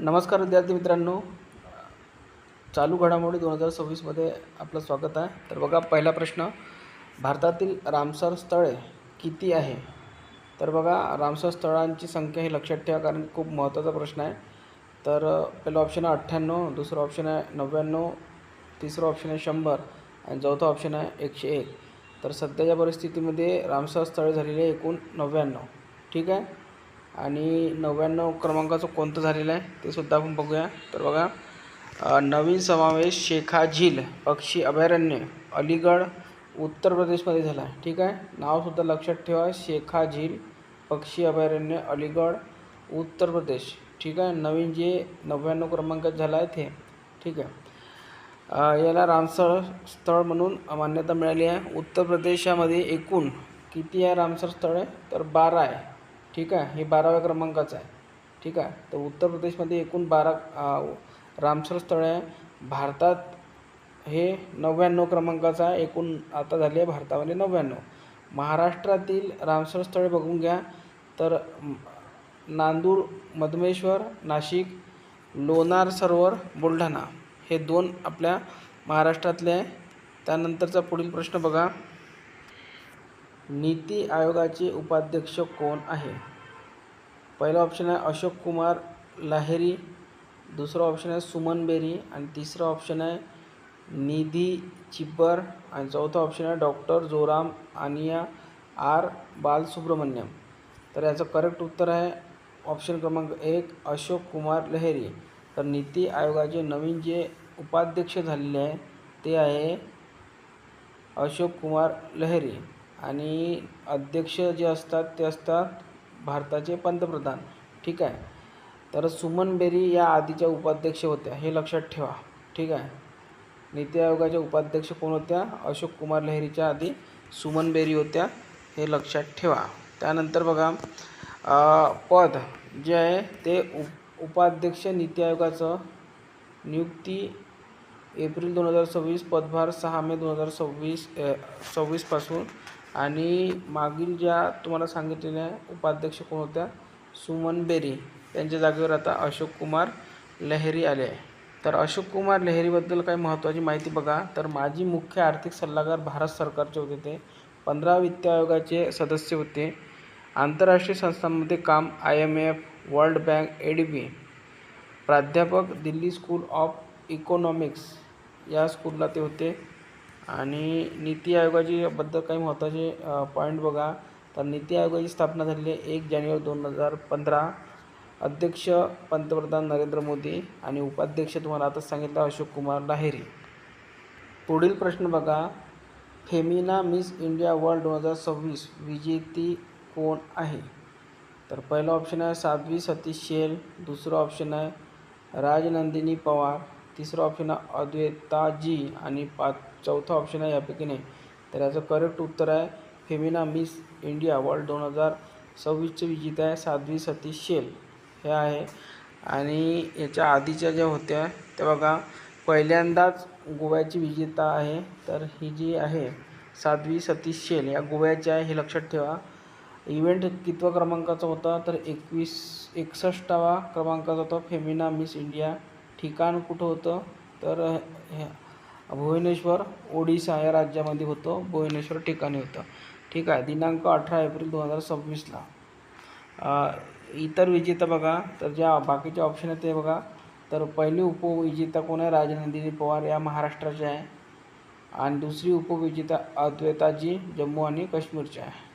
नमस्कार विद्यार्थी मित्रांनो, चालू घडामोडी 2026मध्ये आपलं स्वागत आहे. तर बघा, पहिला प्रश्न, भारतातील रामसर स्थळे किती आहे? तर बघा, रामसर स्थळांची संख्या ही लक्षात ठेवा, कारण खूप महत्त्वाचा प्रश्न आहे. तर पहिला ऑप्शन आहे 98, दुसरा ऑप्शन आहे 99, तिसरा ऑप्शन आहे 100 आणि चौथा ऑप्शन आहे 101. तर सध्याच्या परिस्थितीमध्ये रामसर स्थळे झालेली आहे एकूण 99. ठीक आहे. आणि 99 क्रमांकाचं कोणतं झालेलं आहे ते सुद्धा आपण बघूया. तर बघा, नवीन समावेश शेखा झील पक्षी अभयारण्य अलीगढ उत्तर प्रदेशमध्ये झाला आहे. ठीक आहे. नावसुद्धा लक्षात ठेवा, शेखा झील पक्षी अभयारण्य अलीगढ उत्तर प्रदेश. ठीक आहे. नवीन जे 99 क्रमांकात झाला आहे ते. ठीक आहे. याला रामसर स्थळ म्हणून मान्यता मिळाली आहे. उत्तर प्रदेशामध्ये एकूण किती आहे रामसर स्थळे? तर 12 आहे. ठीक आहे. हे 12व्या क्रमांकाचं आहे. ठीक आहे. तर उत्तर प्रदेशमध्ये एकूण 12 रामसर स्थळे आहे. भारतात हे 99 क्रमांकाचं आहे. एकूण आता झाली आहे भारतामध्ये 99. महाराष्ट्रातील रामसर स्थळे बघून घ्या. तर नांदूर, मधमेश्वर, नाशिक, लोणार सरोवर, बुलढाणा हे 2 आपल्या महाराष्ट्रातले आहे. त्यानंतरचा पुढील प्रश्न बघा, नीती आयोगाचे उपाध्यक्ष कोण आहे? पहिला ऑप्शन आहे अशोक कुमार लाहिरी, दुसरा ऑप्शन आहे सुमन बेरी आणि तिसरा ऑप्शन आहे निधी चिब्बर आणि चौथा ऑप्शन आहे डॉक्टर जोराम आनिया आर बालसुब्रमण्यम. तर याचं करेक्ट उत्तर आहे ऑप्शन क्रमांक 1 अशोक कुमार लहेरी. तर नीती आयोगाचे नवीन जे उपाध्यक्ष झालेले आहे ते आहे अशोक कुमार लहेरी आणि अध्यक्ष जे असतात ते असतात भारताचे पंतप्रधान. ठीक आहे. तर सुमन बेरी या आधीच्या उपाध्यक्ष होत्या, हे लक्षात ठेवा. ठीक आहे. नीती आयोगाच्या उपाध्यक्ष कोण होत्या? अशोक कुमार लहेरीच्या आधी सुमन बेरी होत्या, हे लक्षात ठेवा. त्यानंतर बघा, पद जे आहे ते उपाध्यक्ष नीती आयोगाचं नियुक्ती एप्रिल 2026, पदभार 6 मे 2026 पासून आणि मागील ज्या तुम्हाला सांगितलेल्या उपाध्यक्ष कोण होत्या? सुमन बेरी. त्यांच्या जागेवर आता अशोक कुमार लहेरी आले आहे. तर अशोक कुमार लहेरीबद्दल काही महत्त्वाची माहिती बघा. तर माजी मुख्य आर्थिक सल्लागार भारत सरकारचे होते ते. 15 वित्त आयोगाचे सदस्य होते. आंतरराष्ट्रीय संस्थांमध्ये काम, IMF, वर्ल्ड बँक, ADB. प्राध्यापक, दिल्ली स्कूल ऑफ इकॉनॉमिक्स या स्कूलला ते होते. आणि नीती आयोगाची बद्दल काही महत्त्वाचे पॉईंट बघा. तर नीती आयोगाची स्थापना झालेली आहे 1 जानेवारी 2015. अध्यक्ष पंतप्रधान नरेंद्र मोदी आणि उपाध्यक्ष तुम्हाला आताच सांगितलं अशोक कुमार लाहिरी. पुढील प्रश्न बघा, फेमिना मिस इंडिया वर्ल्ड 2026 विजेती कोण आहे? तर पहिला ऑप्शन आहे साध्वी सतीश शेल, दुसरा ऑप्शन आहे राजनंदिनी पवार, तिसरा ऑप्शन आहे अद्वैता जी आणि चौथा ऑप्शन आहे यापैकी नाही. तर याचं करेक्ट उत्तर आहे फेमिना मिस इंडिया वर्ल्ड 2026चे विजेते आहे साध्वी सतीश शेल हे आहे. आणि याच्या आधीच्या ज्या होत्या त्या बघा, पहिल्यांदाच गोव्याची विजेता आहे. तर ही जी आहे साध्वी सतीश शेल या गोव्याची आहे, हे लक्षात ठेवा. इव्हेंट कितवा क्रमांकाचा होता? तर 61वा क्रमांकाचा होता फेमिना मिस इंडिया. ठिकाण कुठं होतं? तर भुवनेश्वर, ओडिशा या राज्यामध्ये होतं. भुवनेश्वर ठिकाणी होतं. ठीक आहे. दिनांक 18 एप्रिल 2026ला. इतर विजेता बघा, तर ज्या बाकीचे ऑप्शन आहेत ते बघा. तर पहिली उपविजेता कोण आहे? राजनंदिनी पवार या महाराष्ट्राचे आहे आणि दुसरी उपविजेता अद्वैताजी जम्मू आणि काश्मीरचे आहे.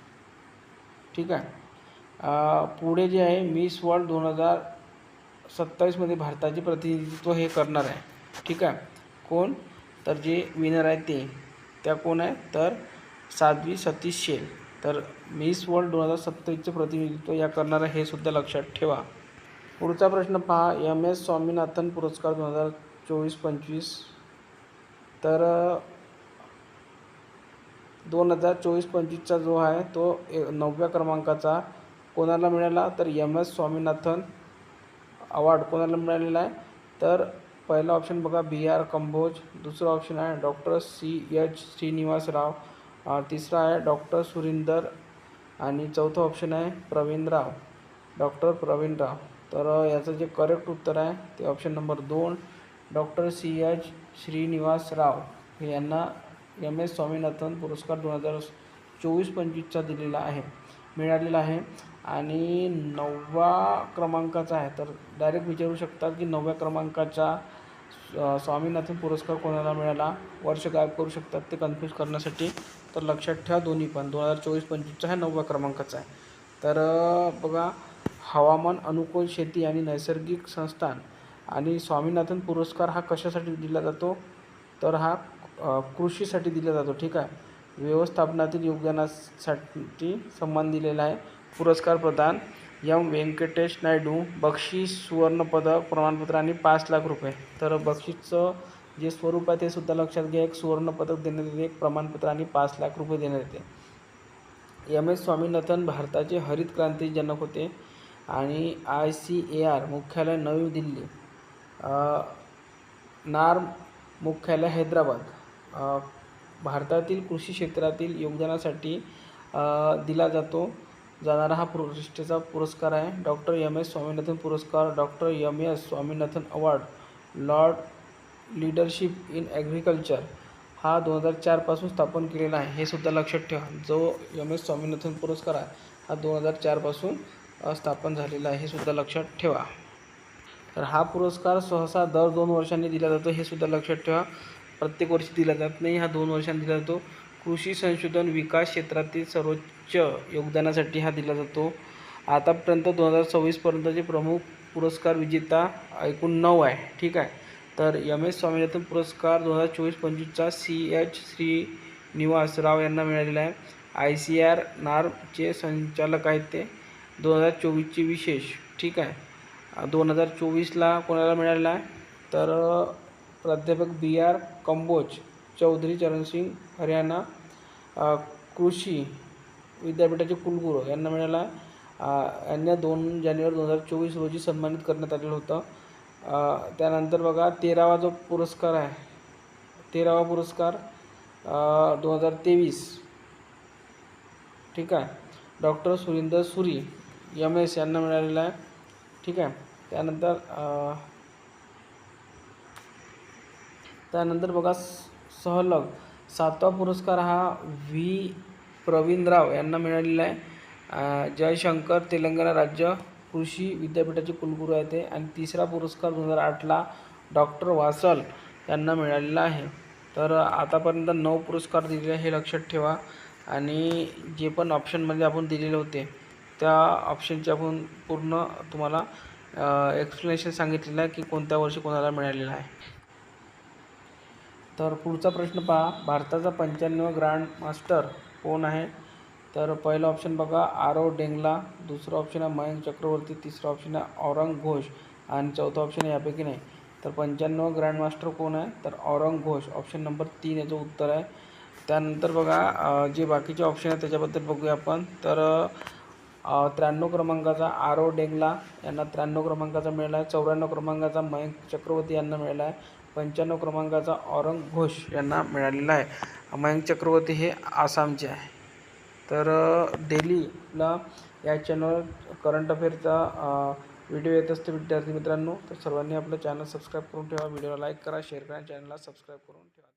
ठीक आहे. पुढे जे आहे मिस वर्ल्ड 2027मध्ये भारताचे प्रतिनिधित्व हे करणार आहे. ठीक आहे. कोण? तर जे विनर आहे त्या कोण आहे? तर साध्वी सतीश शेल. तर मिस वर्ल्ड 2027चे प्रतिनिधित्व या करणार हे सुद्धा लक्षात ठेवा. पुढचा प्रश्न पहा, MS स्वामीनाथन पुरस्कार 2024-25. तर 2024-25चा जो आहे तो 9व्या क्रमांकाचा कोणाला मिळाला? तर MS स्वामीनाथन अवॉर्ड कोणाला मिळालेला आहे? तर पहिला ऑप्शन बघा BR कंबोज, दुसरा ऑप्शन आहे डॉक्टर CH श्रीनिवास राव, तिसरा आहे डॉक्टर सुरिंदर आणि चौथा ऑप्शन आहे डॉक्टर प्रवीण राव. तर याचं जे करेक्ट उत्तर आहे ते option number 2 doctor C.H. Srinivas Rao हे यांना MS स्वामीनाथन पुरस्कार 2024-25चा मिळालेला आहे. आणि 9व्या क्रमांकाचा आहे. तर डायरेक्ट विचारू शकतात की 9व्या क्रमांकाचा स्वामीनाथन पुरस्कार कोणाला मिळाला, वर्ष गायब करू शकतात ते कन्फ्यूज करण्यासाठी. तर लक्षात ठेवा दोन्ही पण 2024-25चा हा 9व्या क्रमांकाचा आहे. तर बघा, हवामान अनुकूल शेती आणि नैसर्गिक संस्थान आणि स्वामीनाथन पुरस्कार हा कशासाठी दिला जातो, तर हा कृषीसाठी दिला जातो. ठीक आहे. व्यवस्थापनातील योगदानासाठी सन्मान दिलेला आहे. पुरस्कार प्रदान एम व्यंकटेश नायडू, बक्षीस सुवर्णपदक प्रमाणपत्र आणि 5 लाख रुपये. तर बक्षीसचं जे स्वरूप आहे ते सुद्धा लक्षात घ्या. एक सुवर्णपदक देण्यात येते, एक प्रमाणपत्र आणि 5 लाख रुपये देण्यात येते. MS स्वामीनाथन भारताचे हरित क्रांती जनक होते आणि ICAR मुख्यालय नवी दिल्ली, नार्म मुख्यालय हैदराबाद, भारतातील कृषी क्षेत्रातील योगदानासाठी दिला जाणारा हा प्रतिष्ठेचा पुरस्कार आहे. डॉक्टर MS स्वामीनाथन पुरस्कार, doctor MS Swaminathan award, Lord leadership in agriculture हा 2004 पासून स्थापन केलेला आहे. हे सुद्धा लक्षात ठेवा. जो MS स्वामीनाथन पुरस्कार आहे हा 2004 पासून स्थापन झालेला आहे. हे सुद्धा लक्षात ठेवा. तर हा पुरस्कार सहसा दर 2 वर्षांनी दिला जातो. हे सुद्धा लक्षात ठेवा. प्रत्येक वर्षी दिला जात नाही, हा 2 वर्षांनी दिला जातो. कृषी संशोधन विकास क्षेत्रातील सर्वोच्च योगदानासाठी हा दिला जातो. आतापर्यंत 2026 पर्यंतचे प्रमुख पुरस्कार विजेता एकूण 9 आहे. ठीक आहे. तर MS स्वामीनाथन पुरस्कार 2024-25चा CH श्रीनिवास राव यांना मिळालेला आहे. ICAR नार्मचे संचालक आहेत ते. 2024ची विशेष. ठीक आहे. 2024ला कोणाला मिळालेला आहे, तर प्राध्यापक BR कंबोज, चौधरी चरणसिंग हरियाणा कृषी विद्यापीठाचे कुलगुरू यांना मिळाला. यांना 2 जानेवारी 2024 रोजी सन्मानित करण्यात आलेलं होतं. त्यानंतर बघा 13वा जो पुरस्कार आहे, 13वा पुरस्कार 2023. ठीक आहे. डॉक्टर सुरिंदर सुरी MS यांना मिळालेला आहे. ठीक आहे. त्यानंतर बघा सहलग 7वा पुरस्कार हा V प्रवीणराव यांना मिळालेला आहे. जयशंकर तेलंगणा राज्य कृषी विद्यापीठाचे कुलगुरू आहेत ते. आणि 3रा पुरस्कार 2008ला डॉक्टर वासल यांना मिळालेला आहे. तर आतापर्यंत 9 पुरस्कार दिलेले हे लक्षात ठेवा. आणि जे पण ऑप्शनमध्ये आपण दिलेले होते त्या ऑप्शनचे आपण पूर्ण तुम्हाला एक्सप्लेनेशन सांगितलेलं आहे की कोणत्या वर्षी कोणाला मिळालेलं आहे. तर पुढचा प्रश्न पहा. भारताचा 95वा ग्रँड मास्टर कोण आहे, तर पहिला ऑप्शन बघा आरव डेंगला, दुसरा ऑप्शन आहे मयंक चक्रवर्ती, तिसरा ऑप्शन आहे औरंग घोष आणि चौथा ऑप्शन आहे यापैकी नाही. तर 95वा ग्रँड मास्टर कोण आहे, तर औरंग घोष, ऑप्शन नंबर 3 याचं उत्तर आहे. त्यानंतर बघा जे बाकीचे ऑप्शन आहेत त्याच्याबद्दल बघूया आपण. तर 93 क्रमांकाचा आरव डेंगला यांना 93 क्रमांकाचा मिळाला आहे. 94 क्रमांकाचा मयंक चक्रवर्ती यांना मिळाला आहे. 95 क्रमांकाचा औरंग घोष यांना मिळालेला आहे. मयंक चक्रवर्ती हे आसामचे आहे. तर डेलीला या चॅनलवर करंट अफेअरचा व्हिडिओ येत असते विद्यार्थी मित्रांनो. तर सर्वांनी आपलं चॅनल सबस्क्राईब करून ठेवा, व्हिडिओला लाईक करा, शेअर करा, चॅनलला सबस्क्राईब करून ठेवा.